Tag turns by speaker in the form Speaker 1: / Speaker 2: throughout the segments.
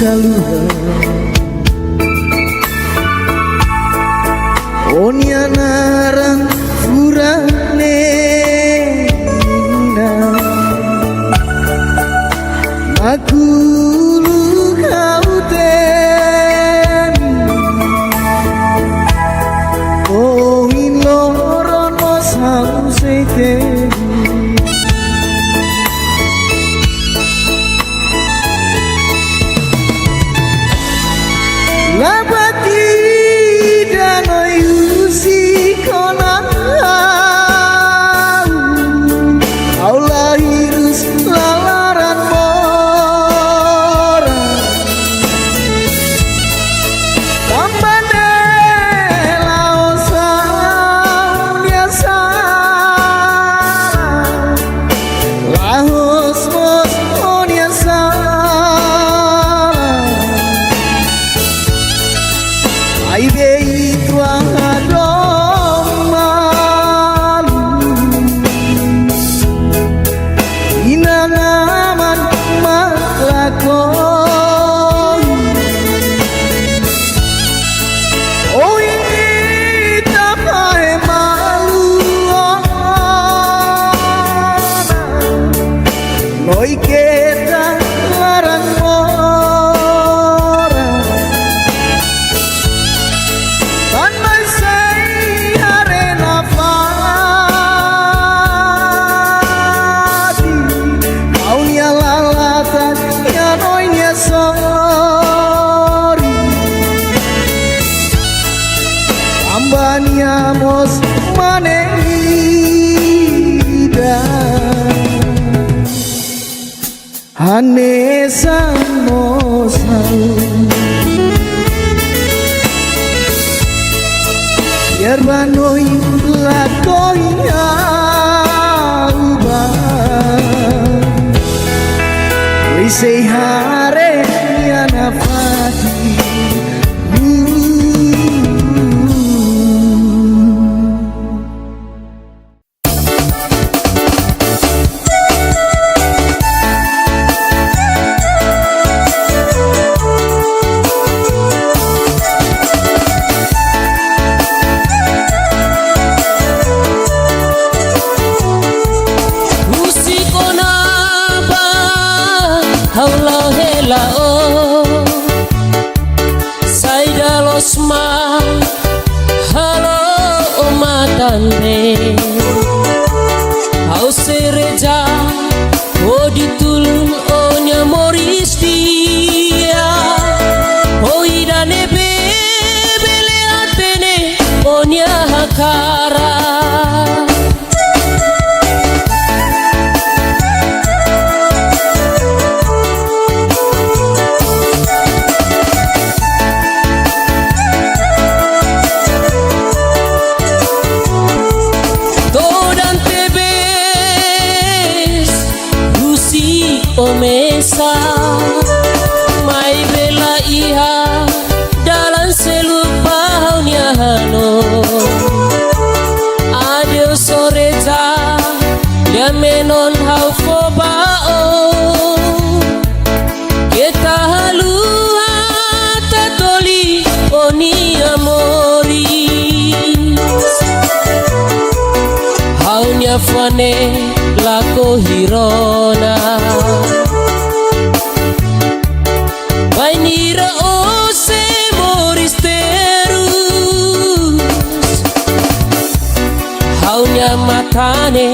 Speaker 1: saluran onya narang furane aku lu kau ten oh iloron masam sete labati danoi usi kona Allah hirus lalaran mora tambane laosa biasa lahos mos oniasa ai bei tua malu inangaman maklakon oh ini tapahe malu noi kita larang orang tanmay say arena fati kau nya lalatan ya noi nya sorry ambanya mos manehida Hanesa mosau biar banoi lakoi ubah lisei hare ya nafati
Speaker 2: Fane lako hirona Bainira ose moristerus Haunya matane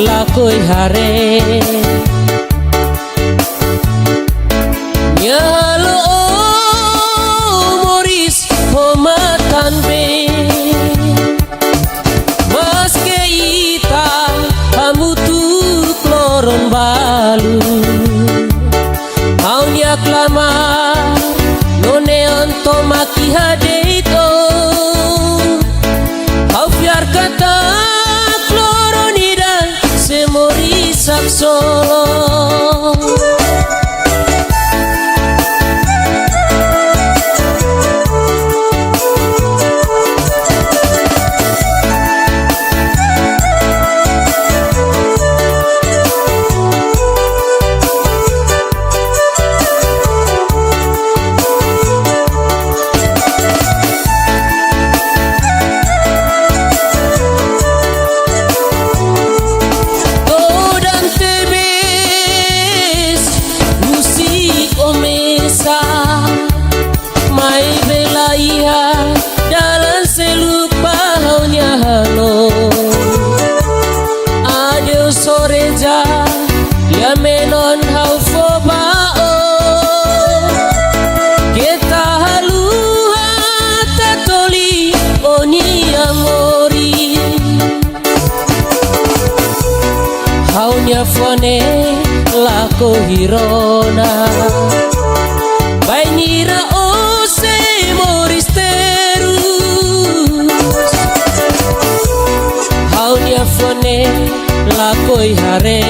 Speaker 2: lakoi hare Nyalo moris homatan be balu Haunya klama none onto maki hadeito Hau fiar kata kloronida semori sapsolo fone lako hirona bainira ose moristerus haunia fone lako hare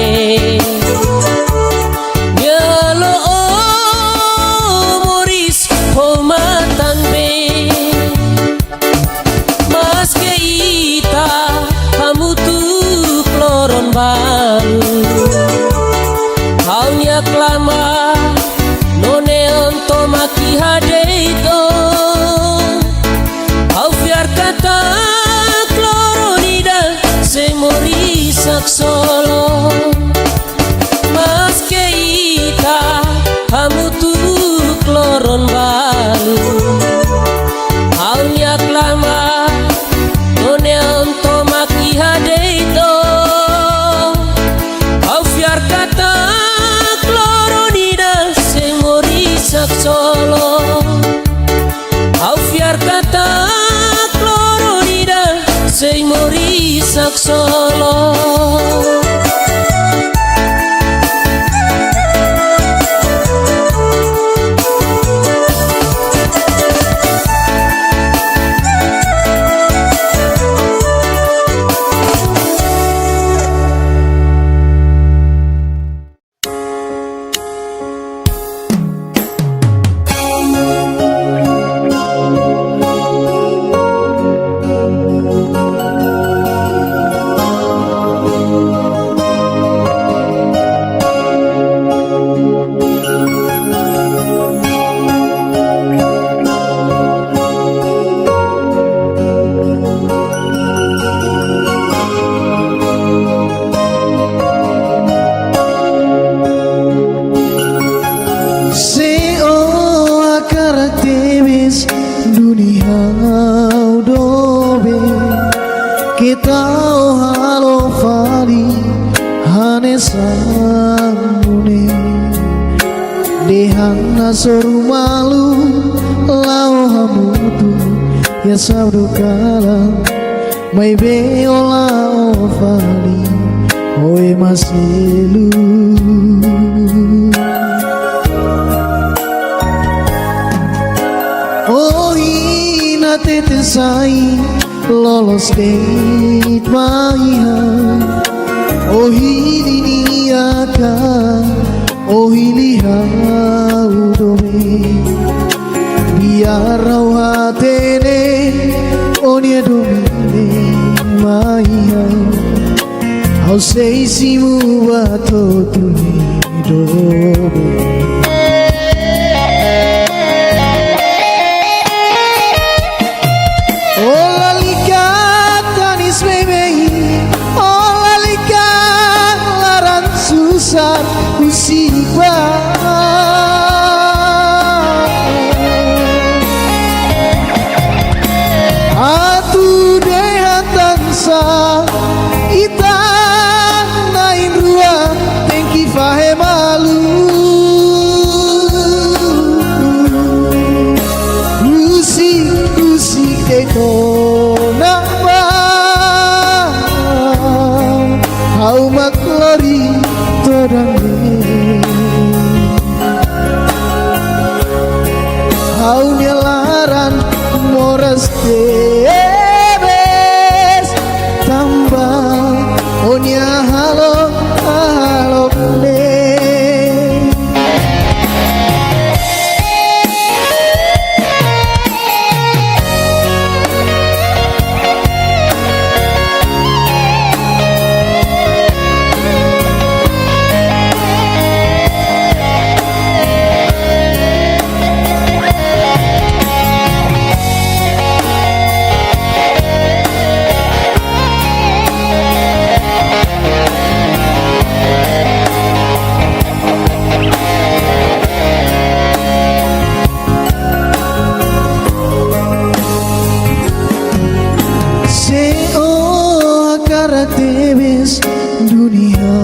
Speaker 2: nyalo moris homatan be maske ita hamutu kloron balu haunya klama none onto maki hadeito hau biar kata kloronida semorisak solo maske ita hamutu kloron balu haunya klama none onto maki hadeito hau biar kata kloronida semorisak solo hau biar kata kloronida semorisak solo.
Speaker 1: Soru malu lau hamutu ya sabdu kala mai be ola ofali oe masilu oh ina tete sai lolos gate maiha oh hini aka oh hilihau dome biar rawatene onia domine maiha au sei simu bato tuni dome oh lalika tanis bebei oh lalika laran susah musibah atu dehan tansa ita nain rua tengki fahe malu usik teko nama hau maklori todang hau nyelaran moras debes tambah onya halo halo ne dunia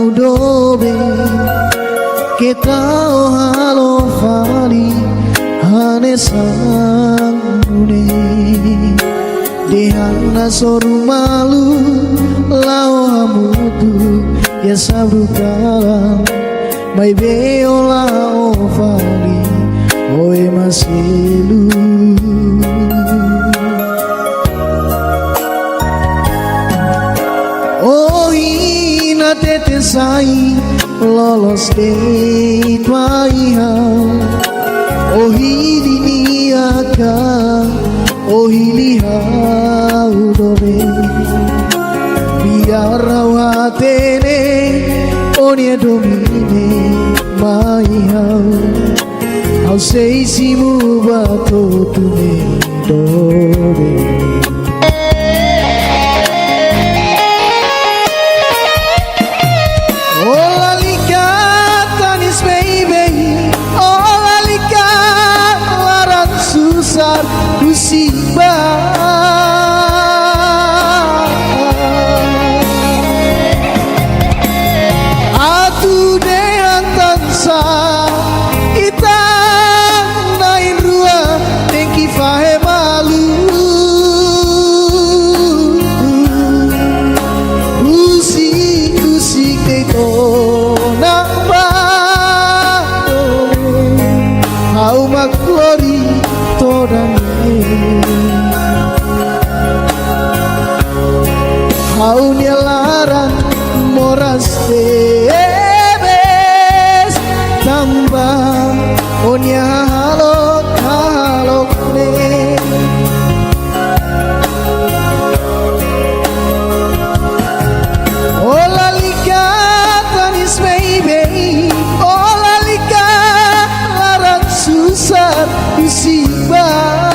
Speaker 1: udobe kita halo fali hane sangune dehana soru malu lau hamutu ya sabrukala mai beola ovali oe maselu oh ina tete sai lolos de tuaiha oh hili niaka oh hili haudore biar rawatene onie domine mai hau sei simu bato tume dore Hau nyelaran moras debes tambah onya halok halok ne ola lika tanis baby ola lika larang susah musibah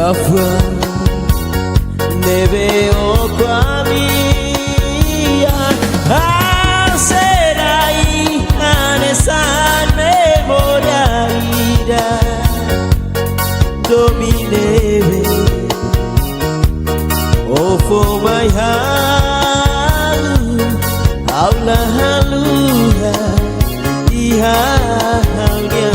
Speaker 2: afwa ne veo qualia serai anesa memoria ida domineve oh for my heart aula haluha iha halnya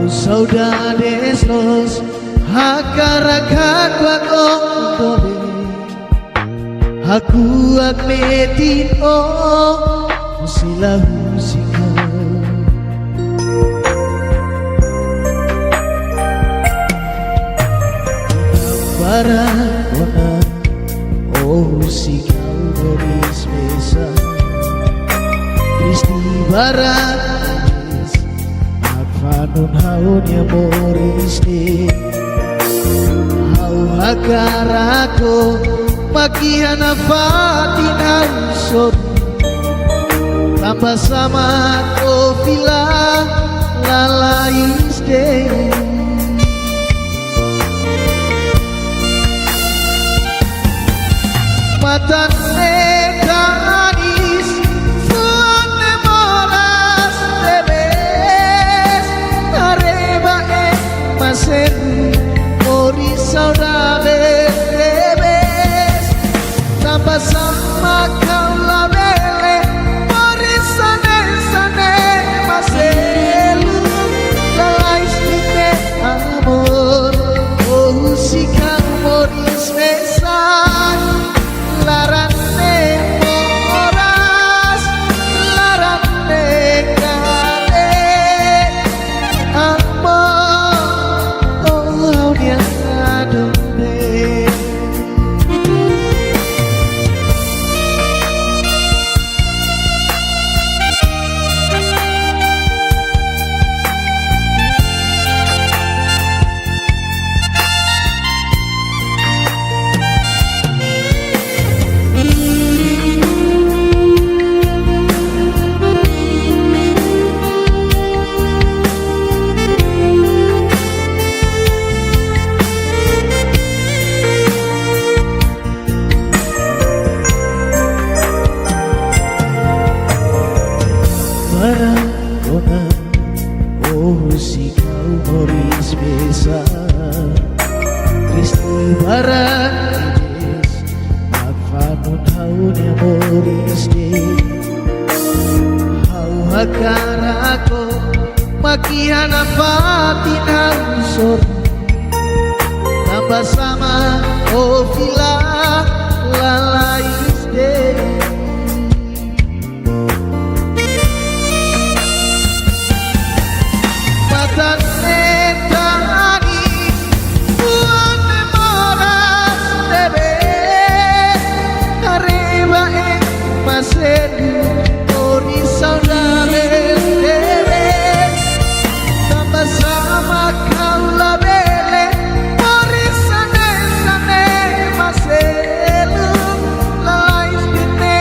Speaker 1: Saudades los hakarakat wakondobe Aku akmetin oh silahu singau Gambaran wana oh singau beris besa Kristi barat Fanun haunya morisni Hau hakarako Makihan afatin hausod Tambah sama kofila Lalais deh Matan nekanis Fuan memoras debes Areba maseru Mori saudade debes Tambah sama kau labele Mori sane maselu Lalais dite amor bisa Kristi barang ibis Magfanun haunya moris di Hau hakarako makihan apatin hausor Tambah sama oh vila lalais deh Matan netani buat memoras debe Arriba en maseru ori saudades debe Tambah sama kau labele ori sane sane maselu lalais dine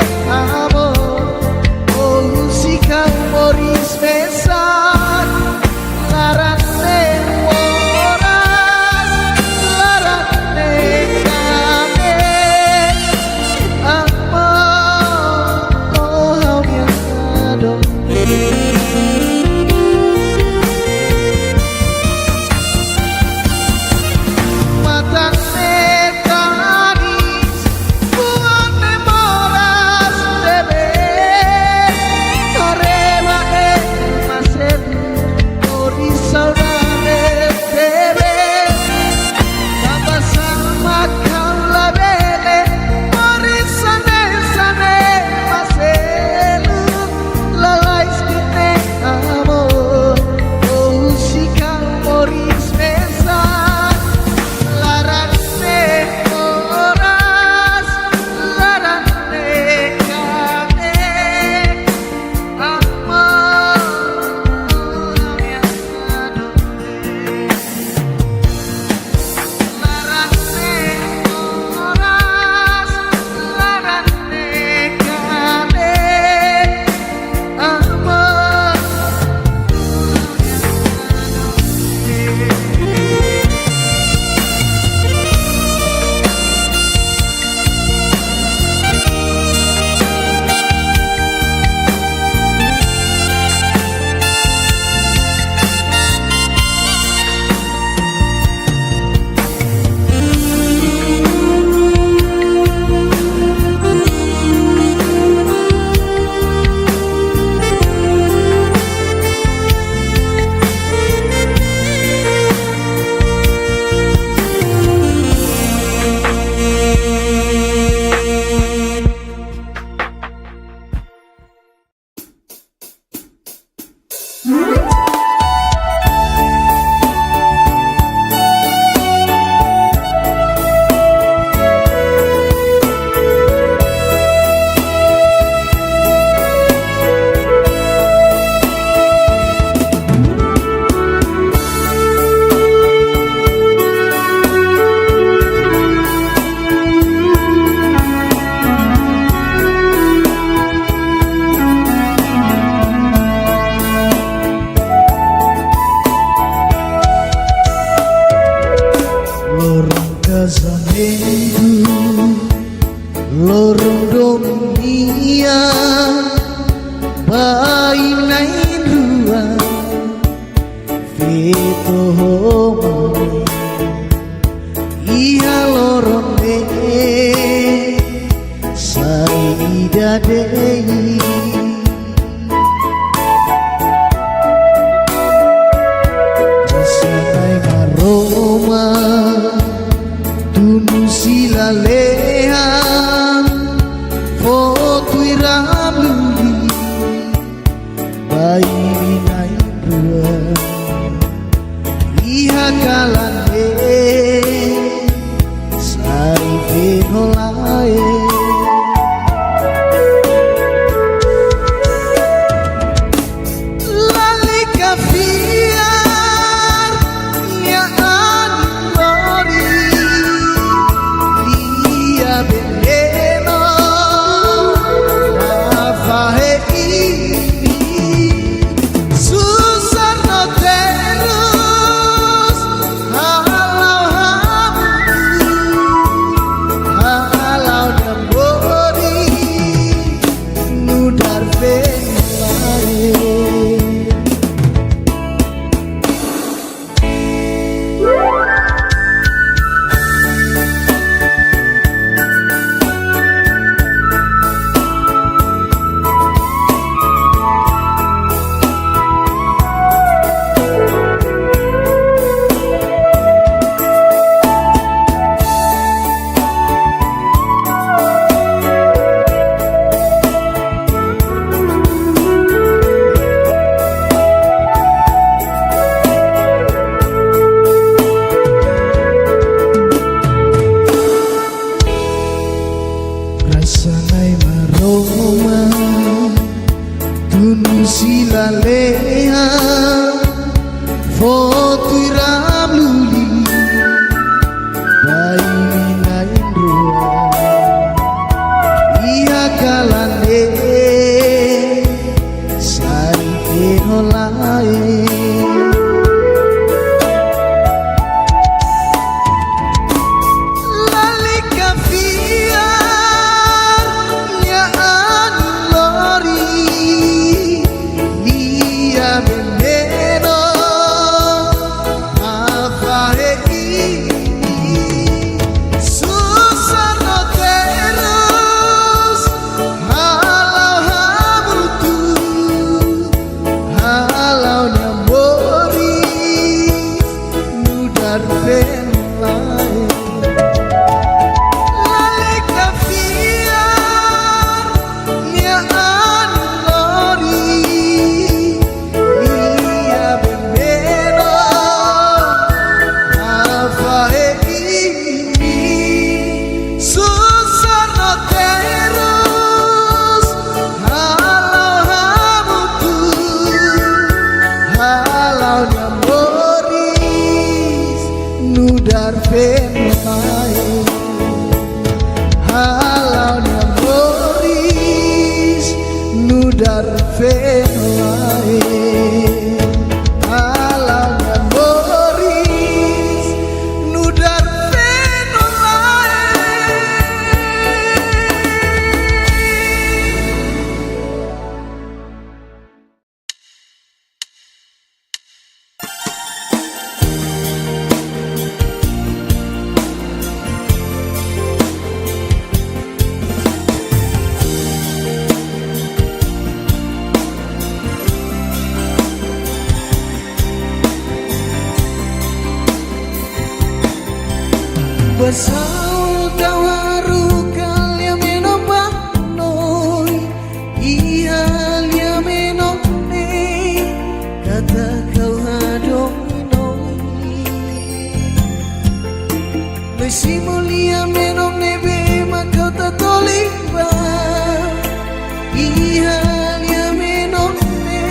Speaker 1: Fotiram luli Baina indroa Ia kalande Sari kenolae Nudar penai halau namoris nudar penai halau namoris nudar Basau kawaru kalia menopang noi Ia lia menopne Kata kau hadomi noi Mesimu lia menopne bema kau tatoliba Ia lia menopne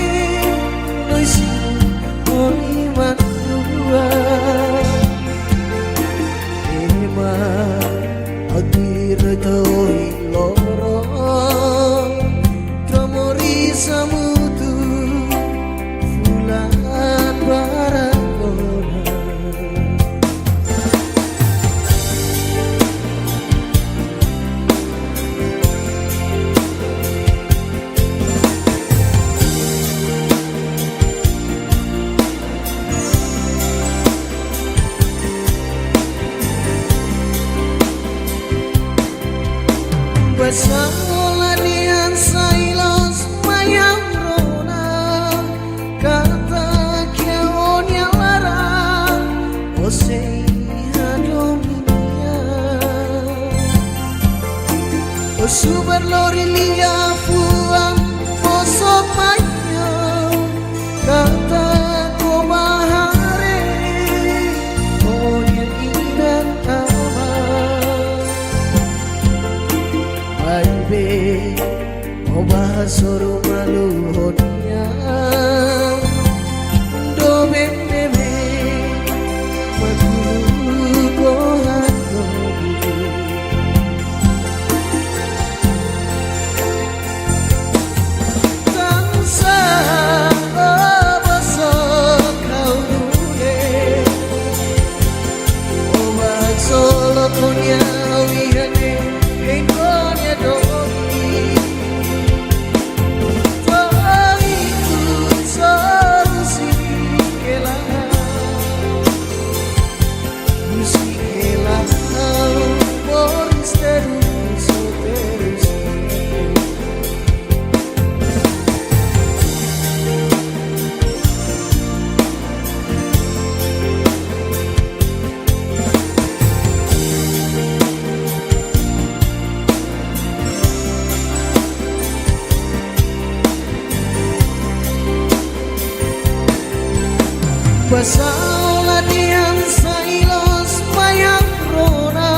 Speaker 1: Mesimu oliman dua Adir toi lorong Kamori samutu Fulan barakona Besalanian sailos mayang rona Kata kiaon yang larang Osei hadominia Osubar lori lia fuang Osok maya Kata komahare Onya inan Baby, oba soro malu honya, do bebe, magulu kohan dobi. Tansa oba kau dule, oba solo konya wihane. Basalanian sailos mayang rona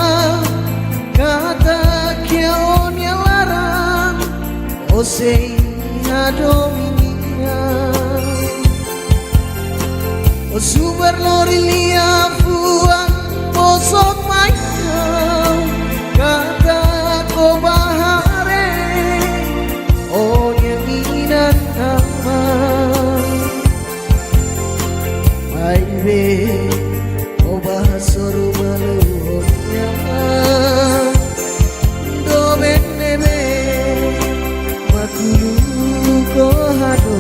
Speaker 1: Kata kiaon yang larang Osei hadominia Lorilia fuan posok mayo kata ko bahare o nyaminan aman Aibe o bahasoro maluhnya do benebe makulu ko hado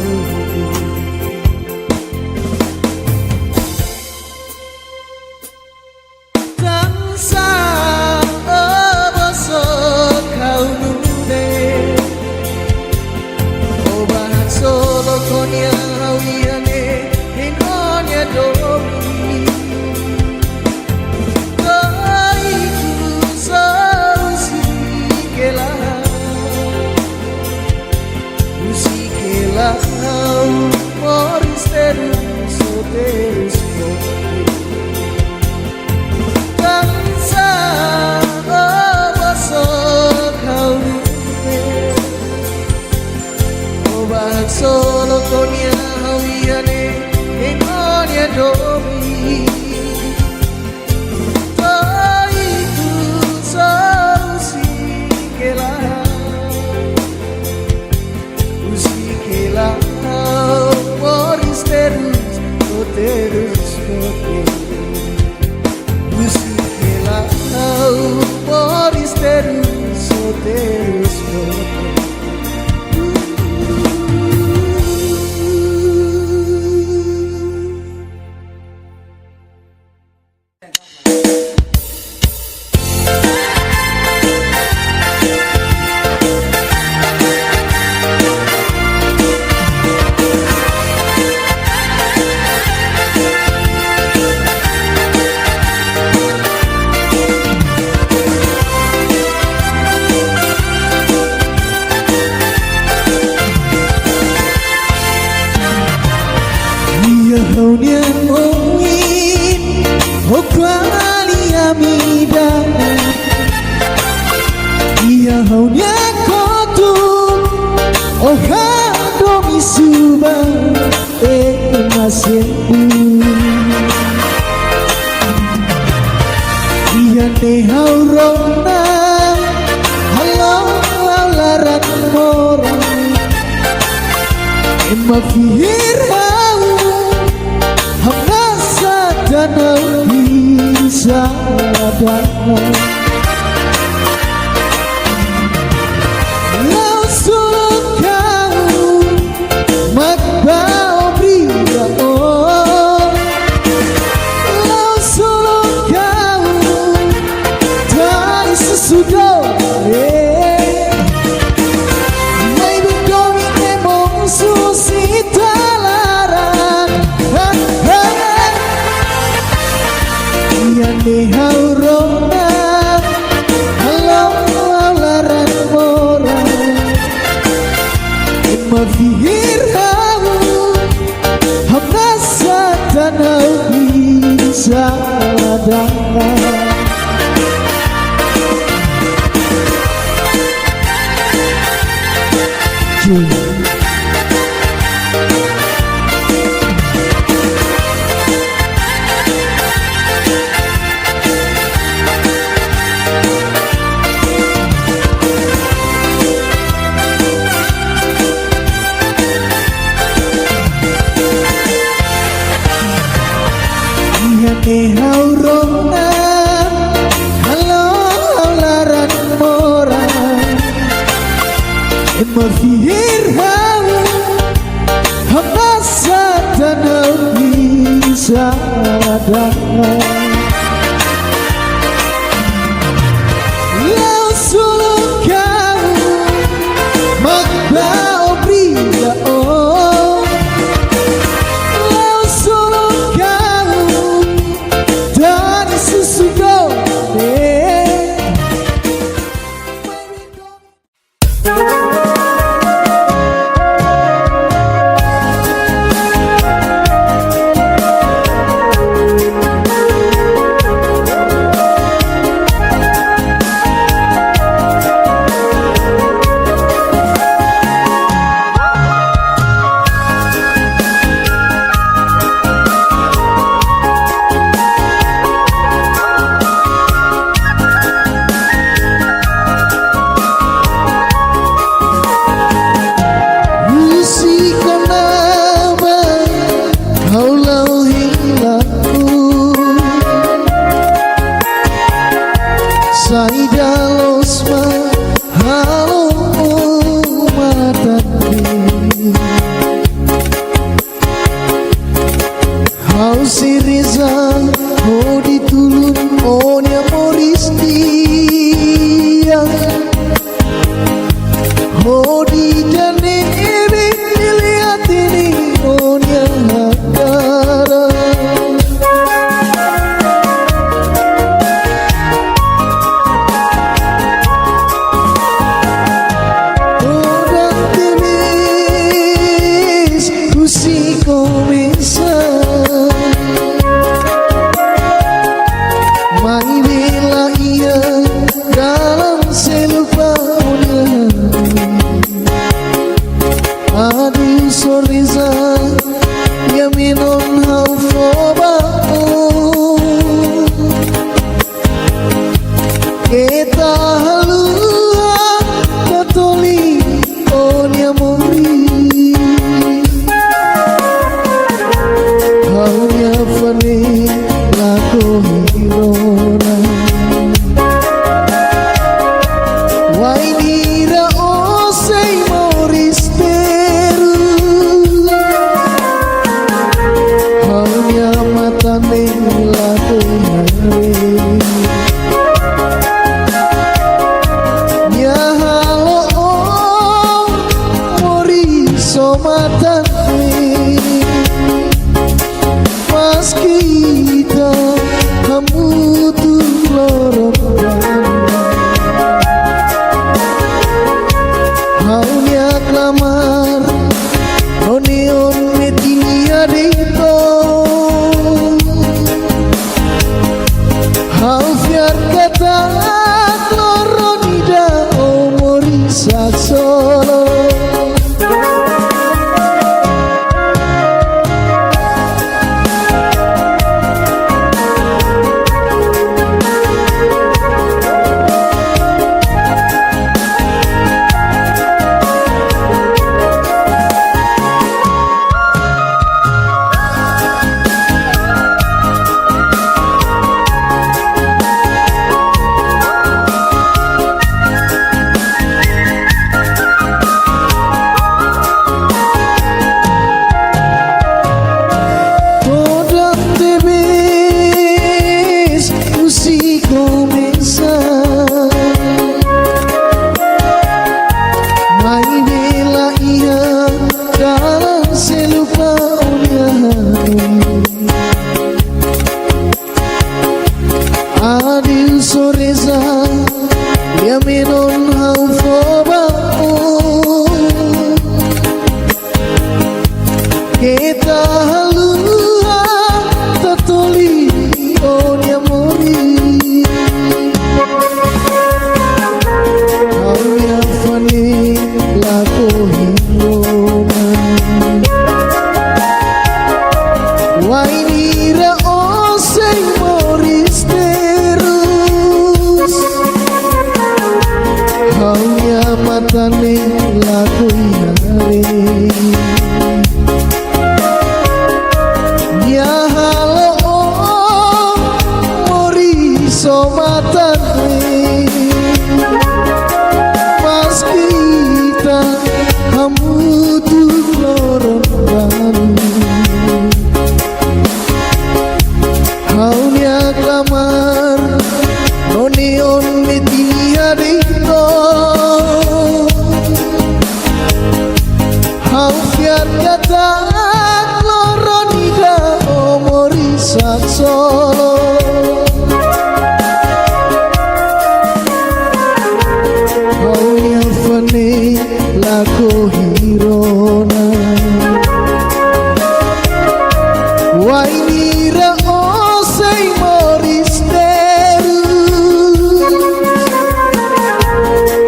Speaker 1: Konya hawiane inonya domi Kaiku sausikela Usikela Moristeru soterus Kansa obasok hawiane Obahak solo konya hawiane inonya domi Taiku sausikela Usikela Moristerus Soterus Usikela Moristerus Soterus Haunya mungkin Okwali amida Ia haunya kotuk Ohado misuba Masendu Ia nehaurona Halau larat moran Emma fihirha Danau bisa datang Langsung kau Makbau bria Langsung kau Dari sesudah Mai berdomi emong susita larang Yande haurona Halau laran mora Emma fihir hau Hamna satanau bisa datang haurona halau laran mora Emma fihir hau Hamna satanau bisa datang Langsung kau Makbau bria Langsung kau Kau si Reza, oh ditulung, oh nya Moris dia, oh di jane ini dilihat ini, oh nya Hakara. Oh dan tenis, kusi começa. Mai bila ia dalam selupanya, aduh sorriza ya minon hau fobao kita halua katoli onya mori haunya fane lako hirona wainira osei Moris teru haunya matane lako hare ya halo oh Moris so matane mas kita kamu tuh lorong haunya klamar oneon metinia dito hau fiar kata kloronida o Morisat solo. Adil soreza ya menon hau fobao kita halua tatoli onya mori haunya fane lako hirona wainira osei Moris terus haunya matane lako hare ya halo oh Moris so matane mas kita kamu tuh lorong baru haunya klamar oneon metinia dito hau fiat kata kloronida o Morisat solo. Haunya fane lako hirona wainira osei Moris teru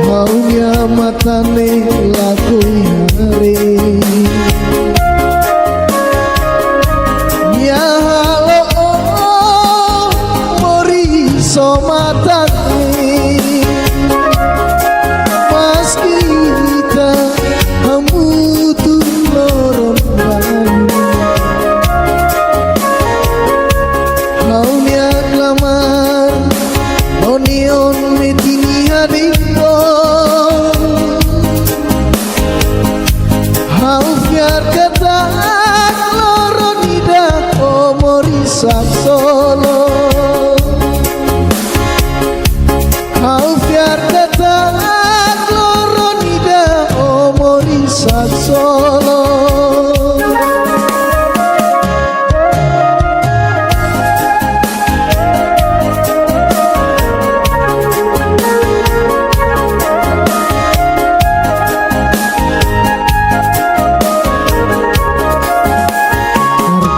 Speaker 1: haunya matane lako hare ya halo oh Moris so matane mas kita kamu tuh lorong baru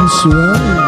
Speaker 1: visual.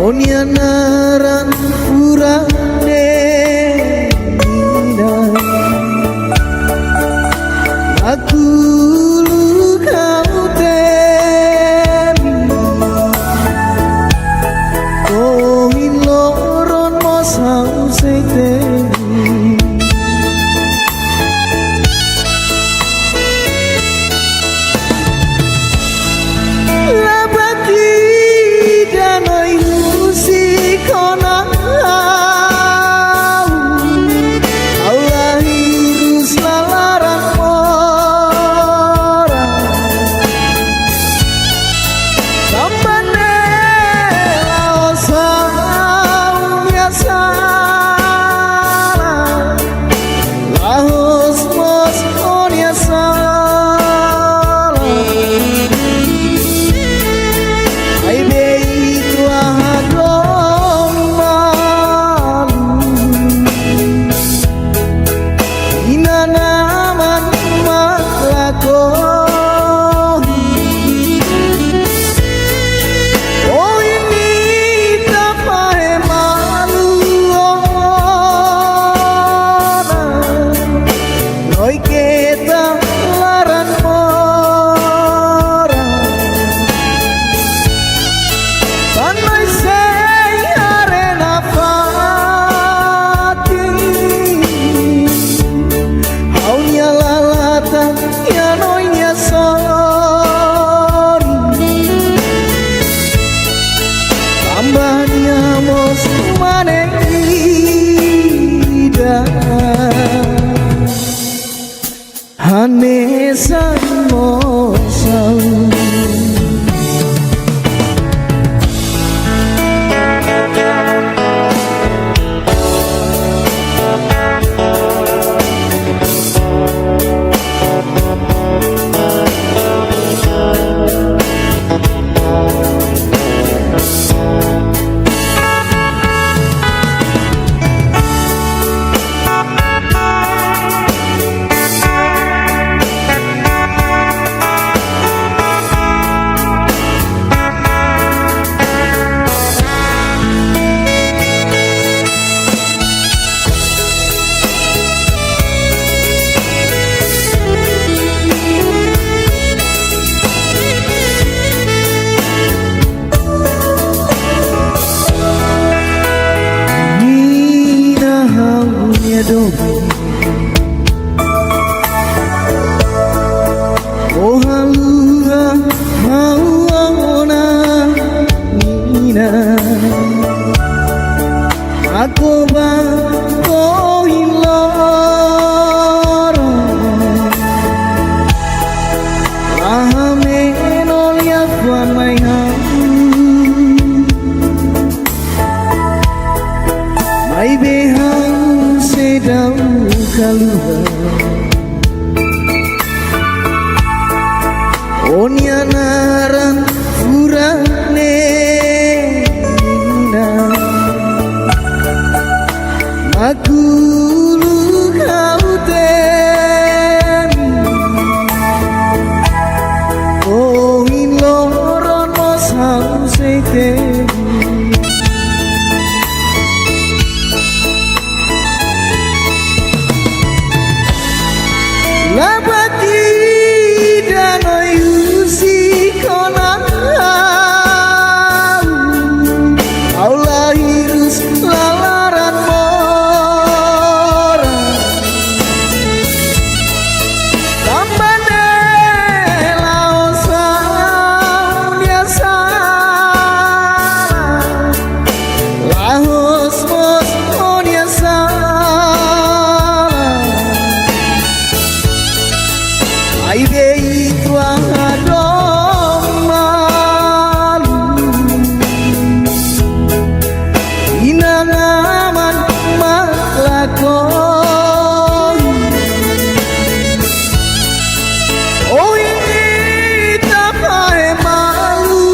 Speaker 1: Onianaran urane aku kau temi koin loron mosau setemi labati danoi musikona Hanesan mosau oh halua mauna nina aku bako iloro ahamenol ya kuan mai mai behang sedau kaluar Onianaran urane aku kau temi koin loron mosau setemi labati danoi musikona Allah hirus lalaran mora tambane laosa biasa lahos mos biasa ai dei tua inangaman maklakon oh ini tapai malu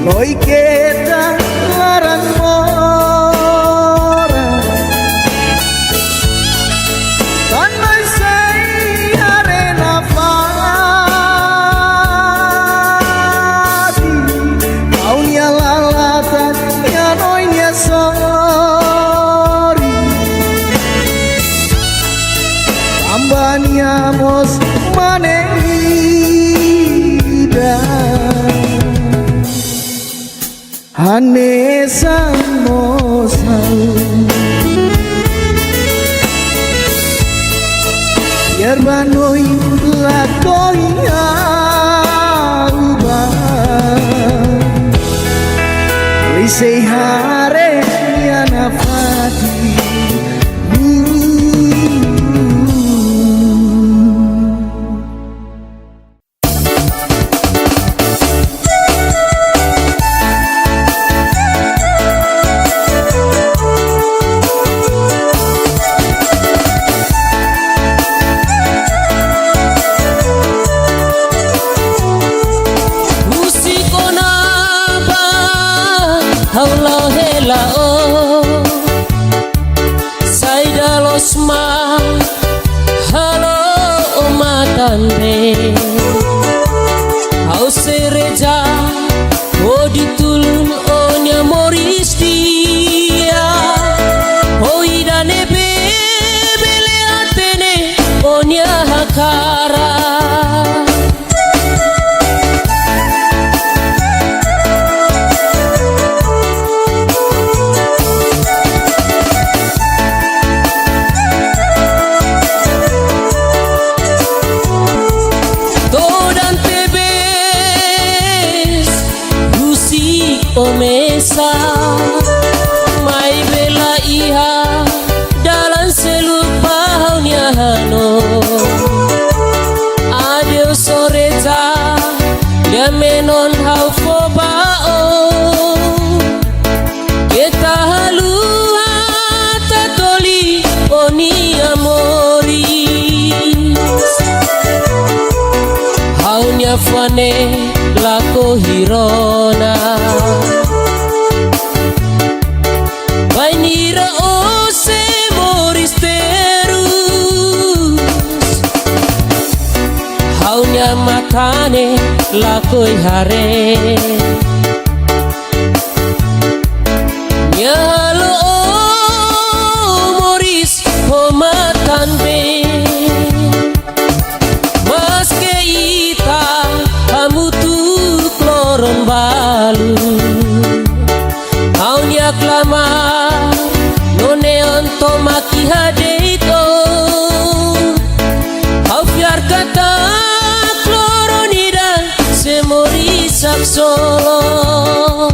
Speaker 1: noi kita larang mora tanai sei arena fa dia hane samosau yerbanoi lakoya Lisei hare yana fati
Speaker 3: Au sereja o ditulun onya moris dia o idane bele atene onya hakara Omesa mai bela iha dalam seluk bahaunya hano adeu soreta dia menon hau fobao kita halua tatoli oni amoris haunya fane lako hirona Bainira ose moris terus haunya matane lakoi hare nyalo moris homatan be maske ita kamu tu kloron balu haunya klama maki hadeito au fiar kata kloronida se mori solo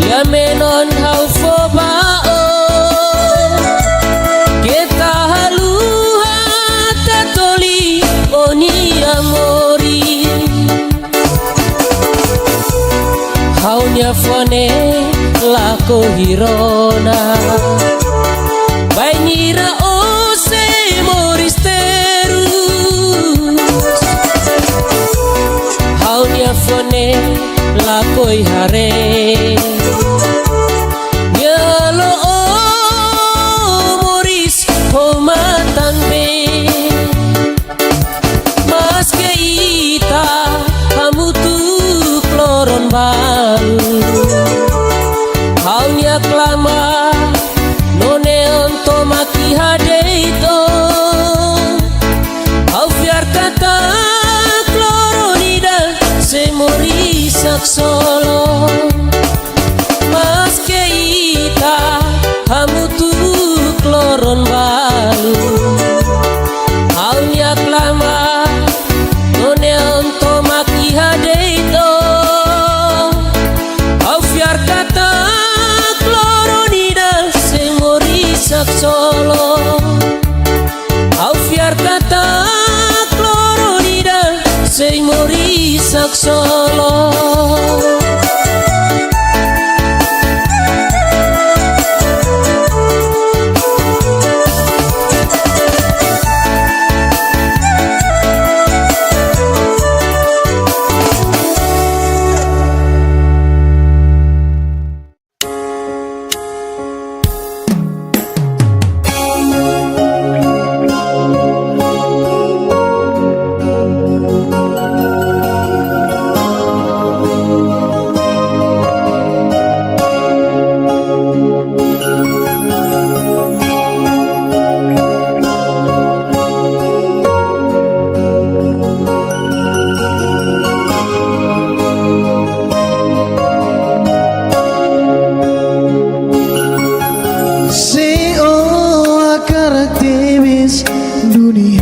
Speaker 3: ya menon hau fobao kita halua tatoli oni amori haunya fone lako hirona bainira ose moris terus haunya fone lakoi hare nyalo moris homatan be maske ita kamu tu kloron baru haunya klama none onto maki hadeito au fiar kata kloronida se mori solo maske ita kamu tu kloron balu haunya klama none onto maki hadeito au fiar kata kloronida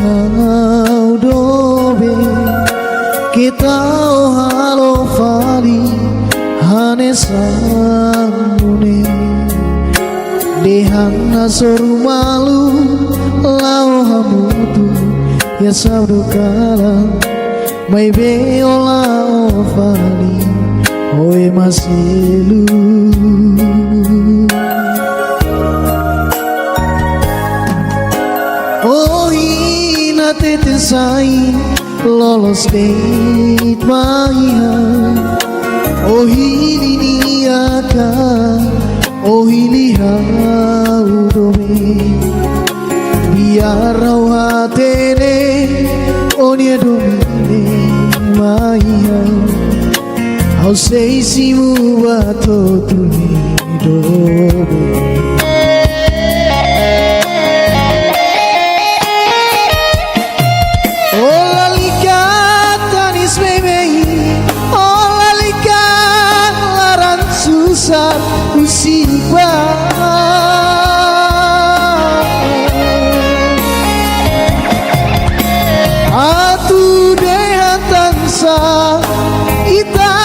Speaker 1: hau dobe kita halo fali hane sangune dehana soru malu lau hamutu ya sabdo kalang mai be ola fali oi masilu oh ina tete sai lolos date maya oh hili niaka oh hili haudobe biar rawatene onia domine maya au sei simu bato tuni dobe musibah atu dehan tansa ita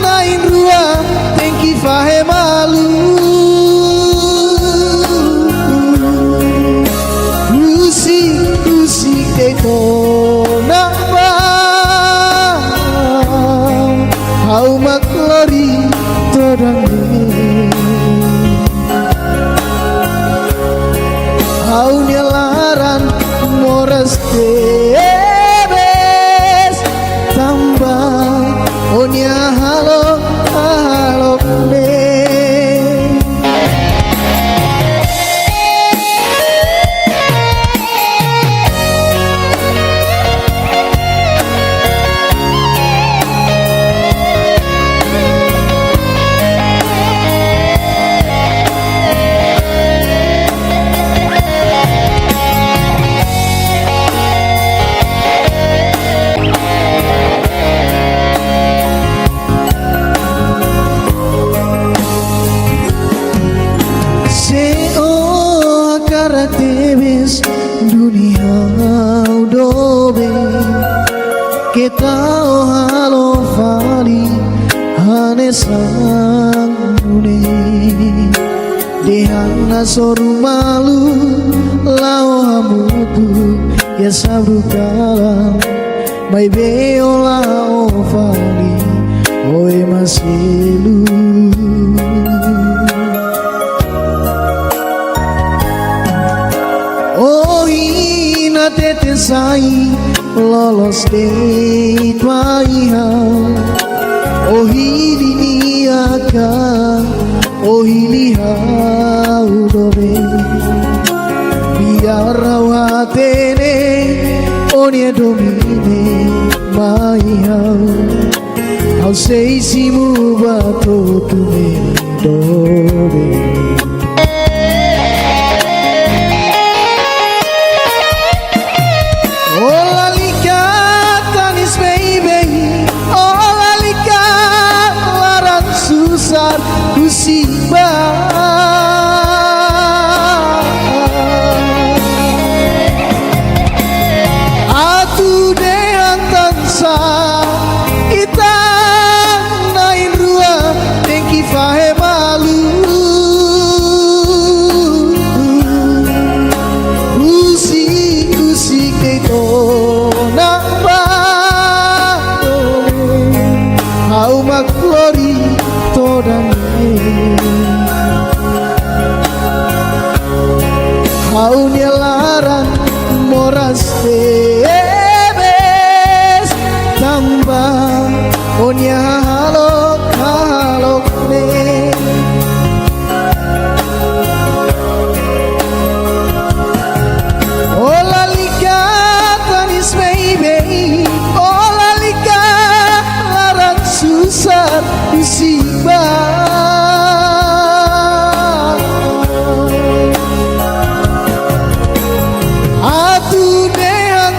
Speaker 1: nain ruang tengki fahe malu musik deko namba hau maklori todang hau nyelaran moras tebes tambah onya halo halo ne tebes dunia dobe kita halo fali hane sangune dehana soru malu lau hamutu ya sabdu kalam mai beola fali oi masilu tete sai lolos date maya oh hili niaka oh hili haudobe biar rawatene onia domine maya au sei simu bato tume dobe musibah atu dehan tansa ita nain ruang tengki fahe malu usik deko namba hau maklori todang hau nyelaran moras tebes tambah onya halok halok ne ola lika tanis baby ola lika laran susah musibah atu dehan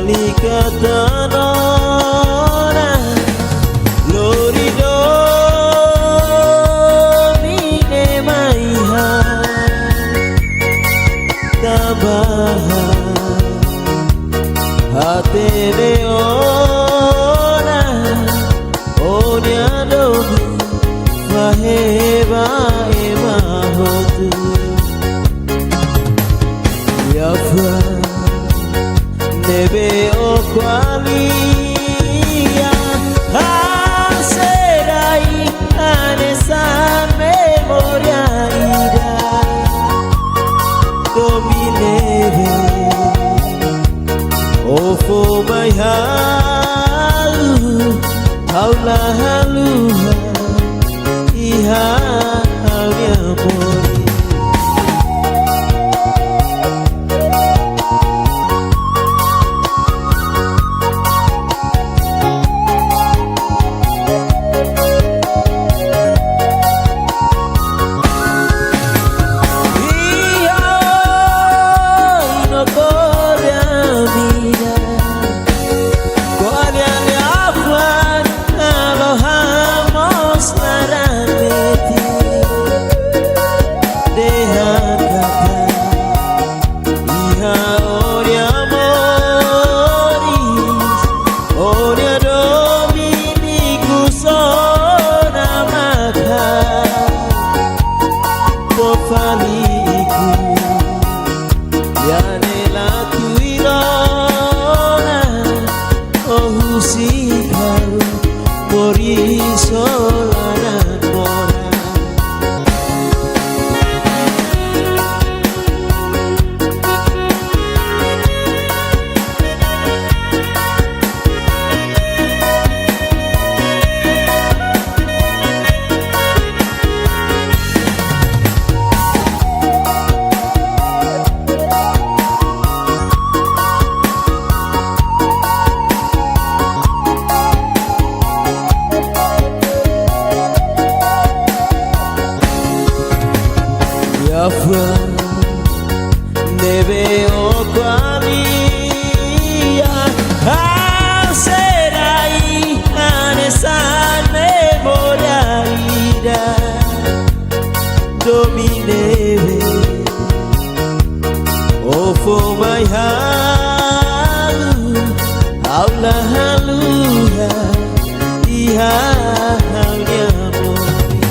Speaker 2: Licatanona Lorido Mine Maiha Tabaha Hate Leona Onya Domi Faheba Ema Hotu Yafra Nebe Okwalia Haserai Anesa Memoria Ida Dominebe Oh for my heart Haula haluha Iha halia mori Nebe Okwalia Haserai Anesan Memoria Ida Dominebe Oh for my heart Aula haluha Iha halia mori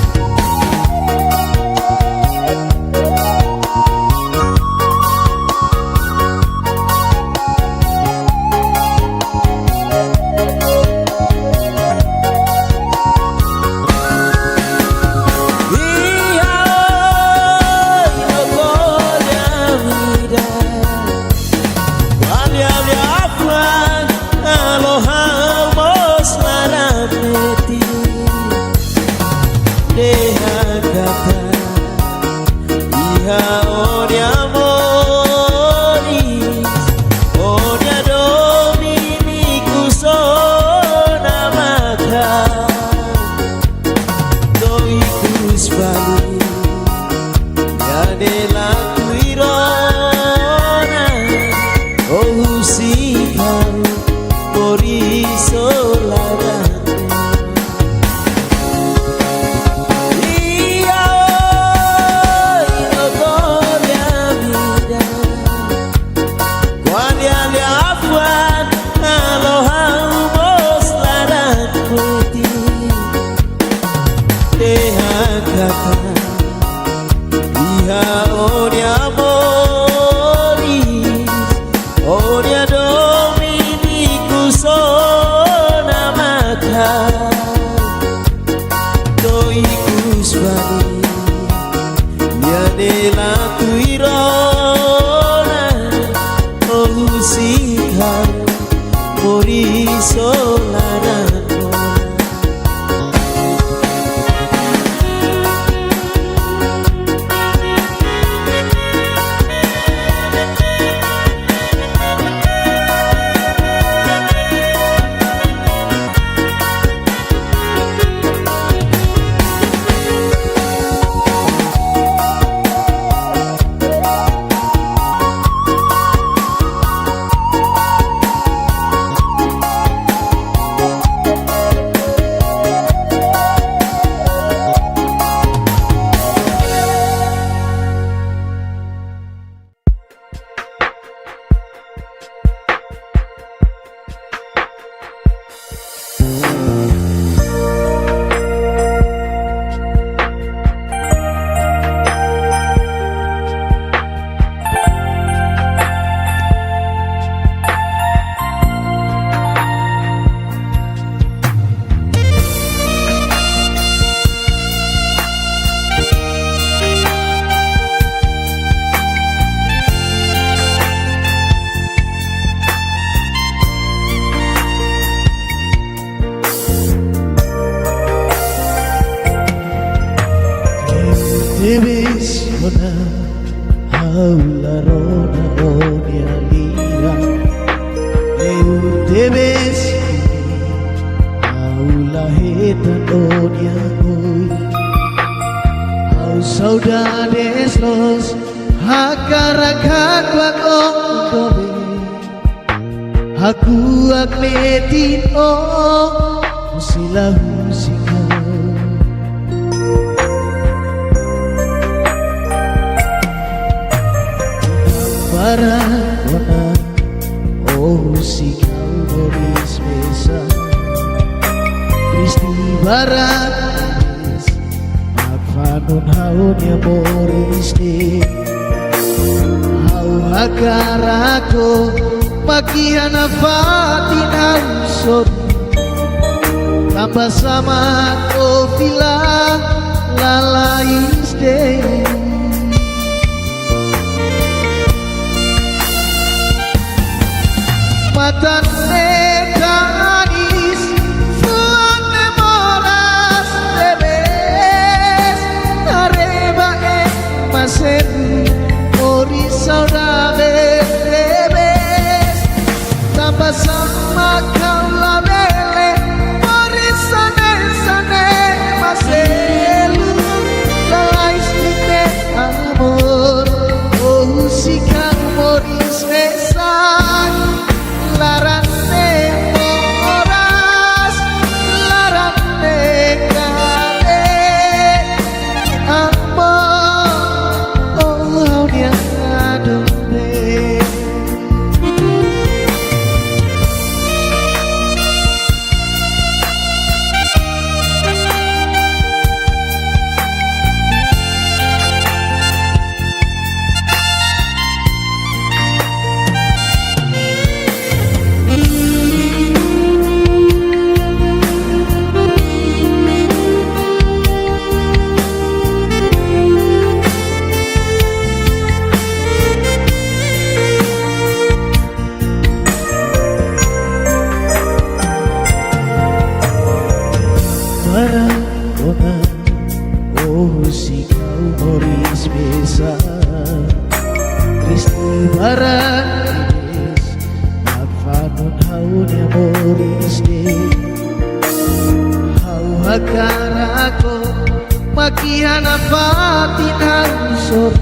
Speaker 1: debes aulahetan donia hoy au saudades los hakarakak wakong dobe aku akmetin musilahu sikau para kona sikau boris besa Kristi barat Magfanun haun ya boris de hau hakarako makihan afatin hausot tambah sama ko bilang lalais de matan nekanis fuan memoras debes areba masen ori saudades debes tambah sama kau labele ori sane sane maselu lalais dite amor oh si kau moris mesan larane moras larane kade amor oh dia adumbe para kona oh si kau moris besa Kristi barat Magfanun haun ya moris de hau hakarako makihan afatin hausor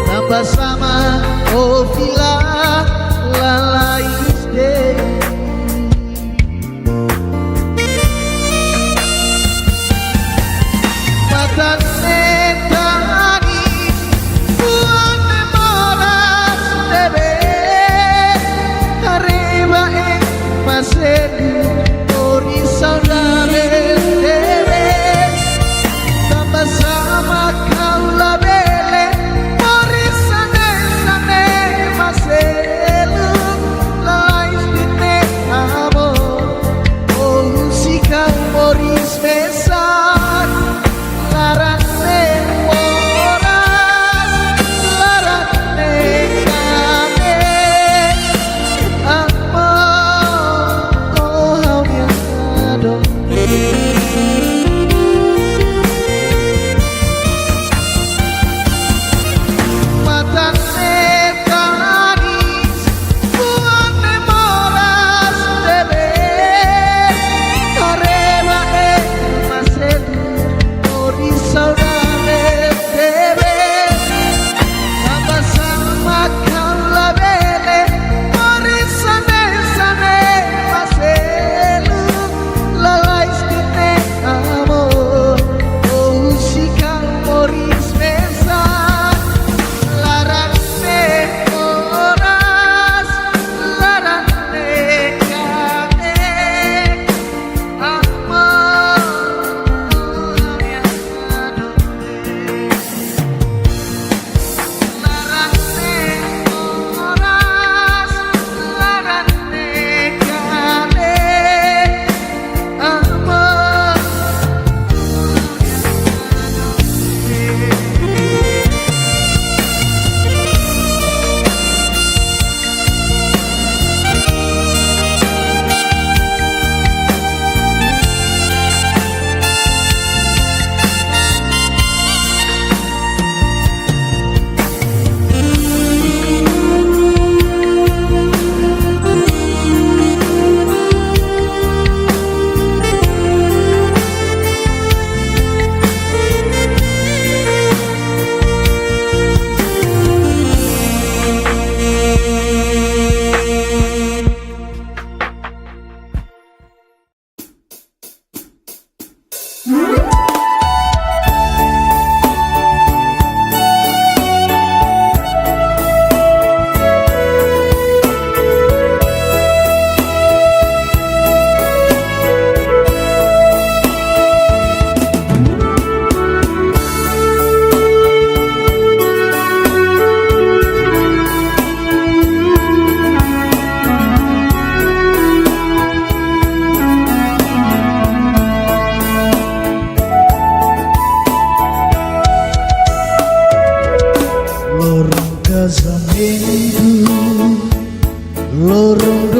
Speaker 1: tambah sama oh vila lalais de matan nekanis fuan memoras debes arriba masen ori saudades debes tambah sama kau labele ori sane sane maselu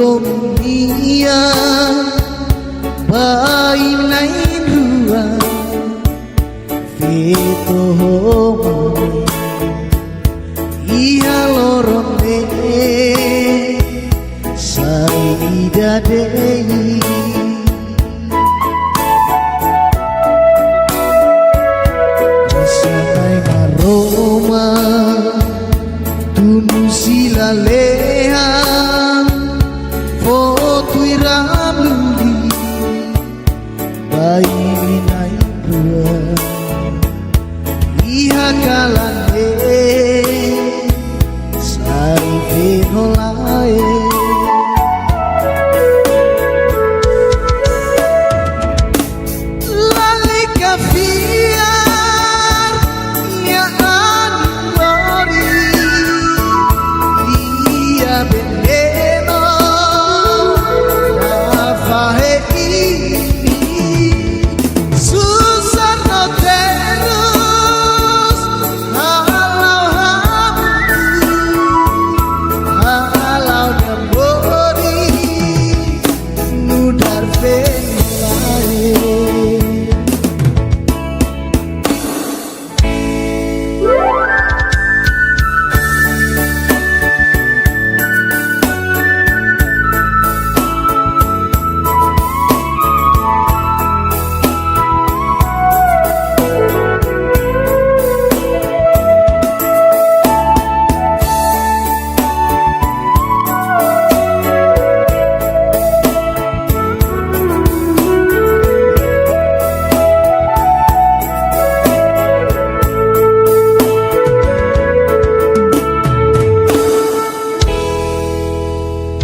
Speaker 1: dunia bayi nain rua Vito homoni Ia lorone Saida dei Sampai aroma Tunu sila leha Foto iramudi Bayi minai dua Iha kalane Sari venolae Lalika fiar Ya anori Ia veneno Rafahe ini Susah no terus Halau Halau dambori Nudar venolae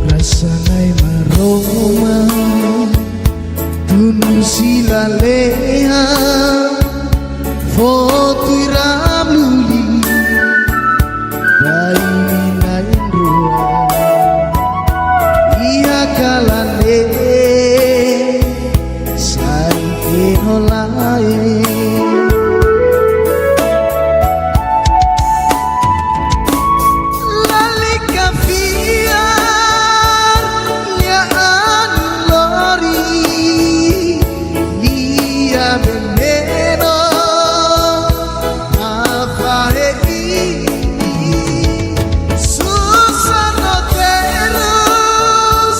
Speaker 1: Rasanai maroma Tunu sila leha Foto iramluli Bayi nain rua Ia kalane Sari venolae Lalika fiar Ya anlori Ia veneno Afahe ini Susah no terus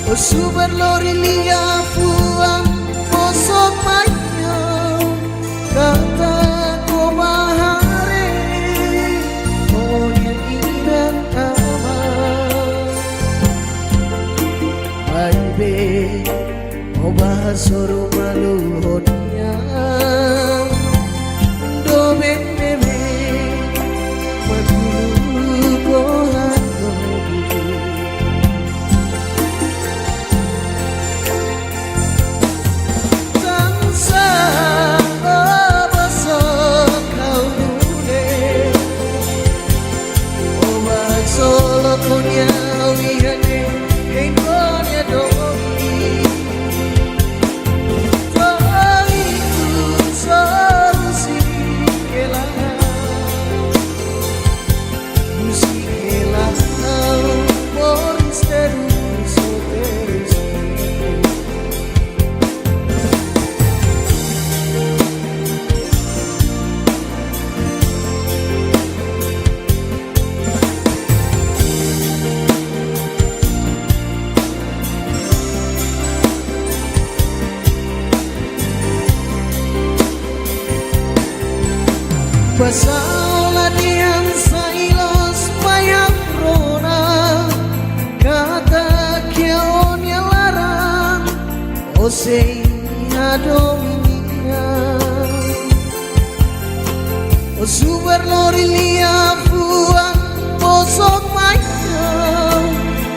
Speaker 1: O super lorilia puang posok mayo kata ko bahare o yang inang ama baby o bahasoro maluhonnya do bebe magulu ko Pasaula diam sailos payang rona kata kion yang larang o sei adominia o super lorilia fuang posok mayo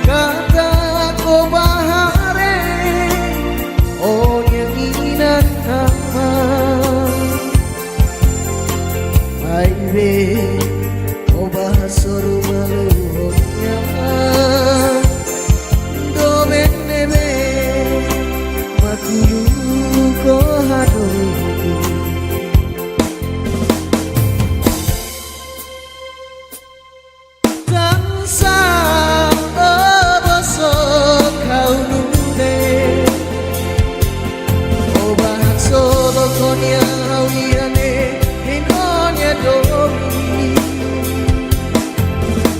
Speaker 1: kata ko bahare o yang inan nama baby, o bahasoro maluhonnya do benebe makulu ko hado tansa o boso kau nude o bahasoro konya hawiane domi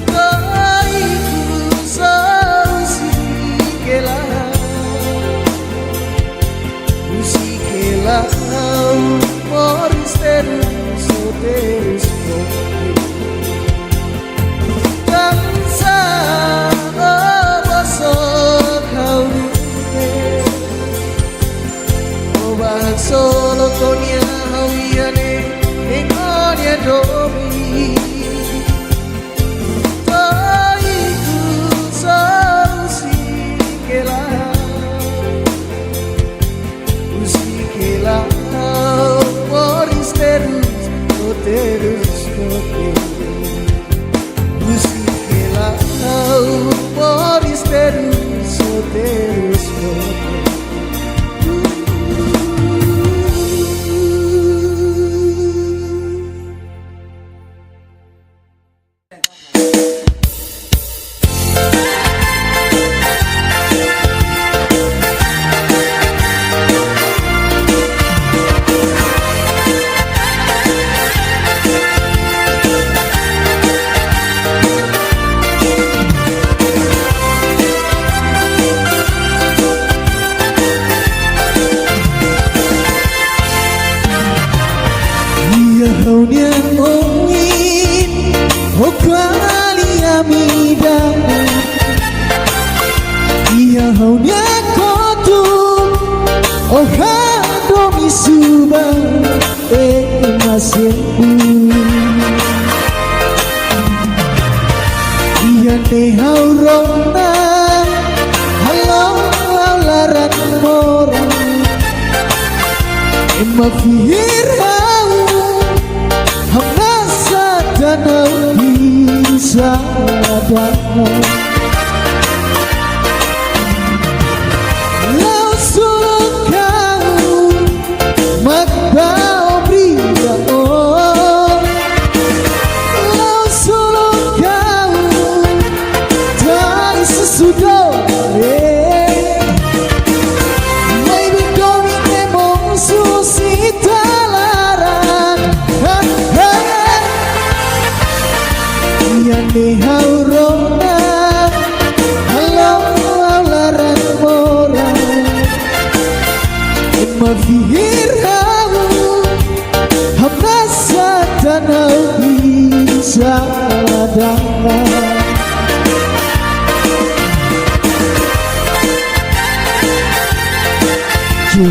Speaker 1: Kaiku Usikela Moris terus terus Tansa Obasok haune Obahak solo konya hawiane Ingonya domi Taiku Usikela Usikela Moris terus terus Usikela Moris terus terus Haunya ongin Hokali amida Iya haunya kotum Ohado misuba Masebu Iya ne haurona Halo laran mora Emma fihira Hamasa danau bisa danau Lau sukau Makbau bria Lau sukau Dari sesudah Maybe going emong susita Yang haurona Yane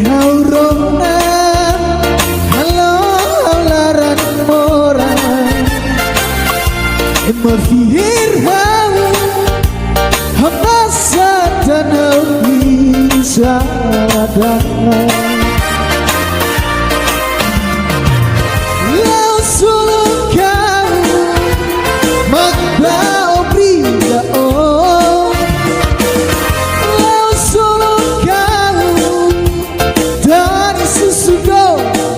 Speaker 1: haurona halo laran mora Emma fihir hau Hamasa tanau bisa Lau solo kau Magbao brinda oh Lau solo kau Dari susu gode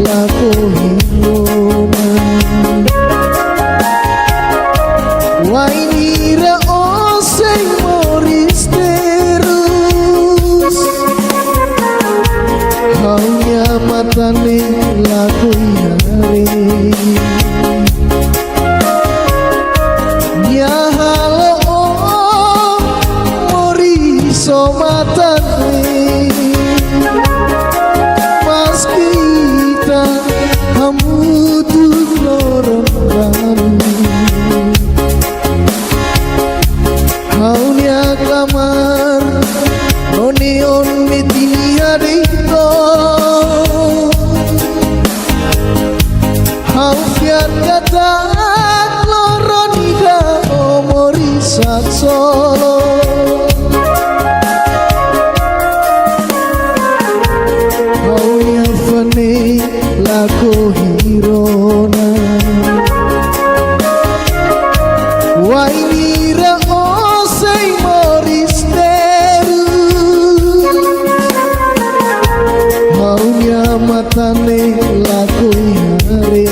Speaker 2: love
Speaker 1: fane laku yare ya halo mori somatane mas kita hamutu loron baru haunya klamar nonion media dito haufian kata loronika omori saksolo haunya fane lako hirona wainira osei moris teru haunya matane lako yare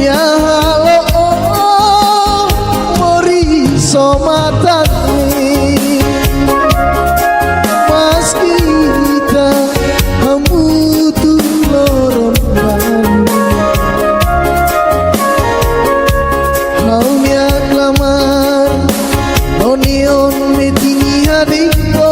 Speaker 1: ya halo mori somatane mas kita hamutu loron baru haunya klamar onion medini hadiko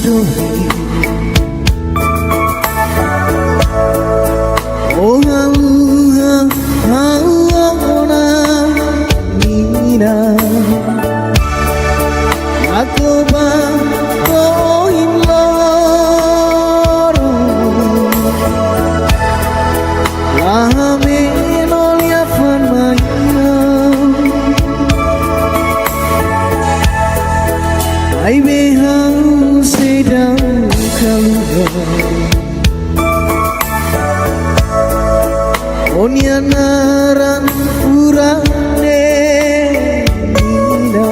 Speaker 1: doi oh hauna nina aku ba koin loro lahame nolia fan maya ai be hau sedang kalua onia naran urane nina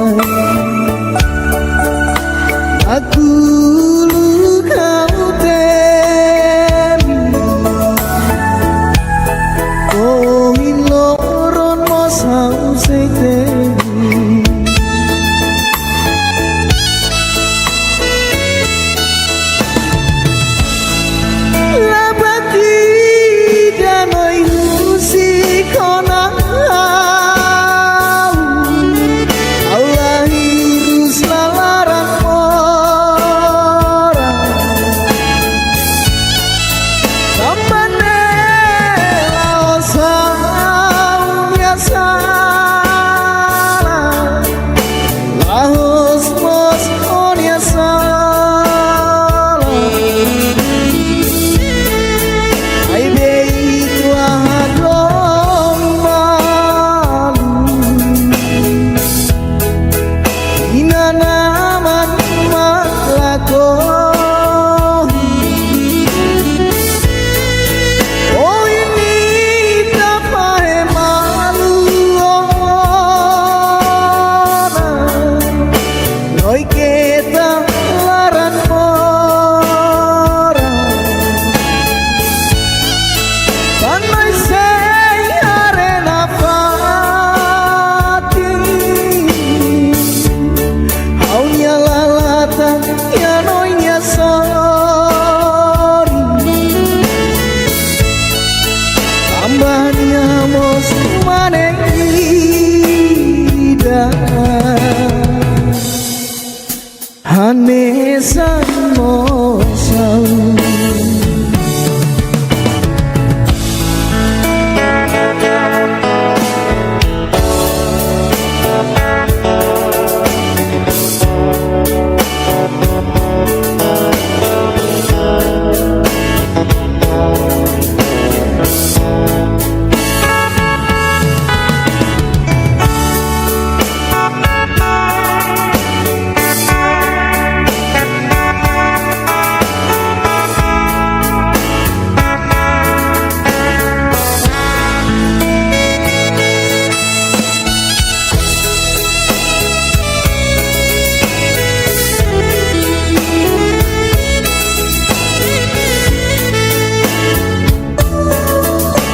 Speaker 1: aku kau temi koin loron mosau setemi labati danoi husi kona Allah hirus lalaran orang sambane laosang biasa lahos mos onia salah ai bei tua dong malu ina naman malakoni oh ini tapahe malu ona noi kita laran mora Tanai sei arena fati Haunya lalata ya noinya sorry Tambahnya mos maneng ida Hanesan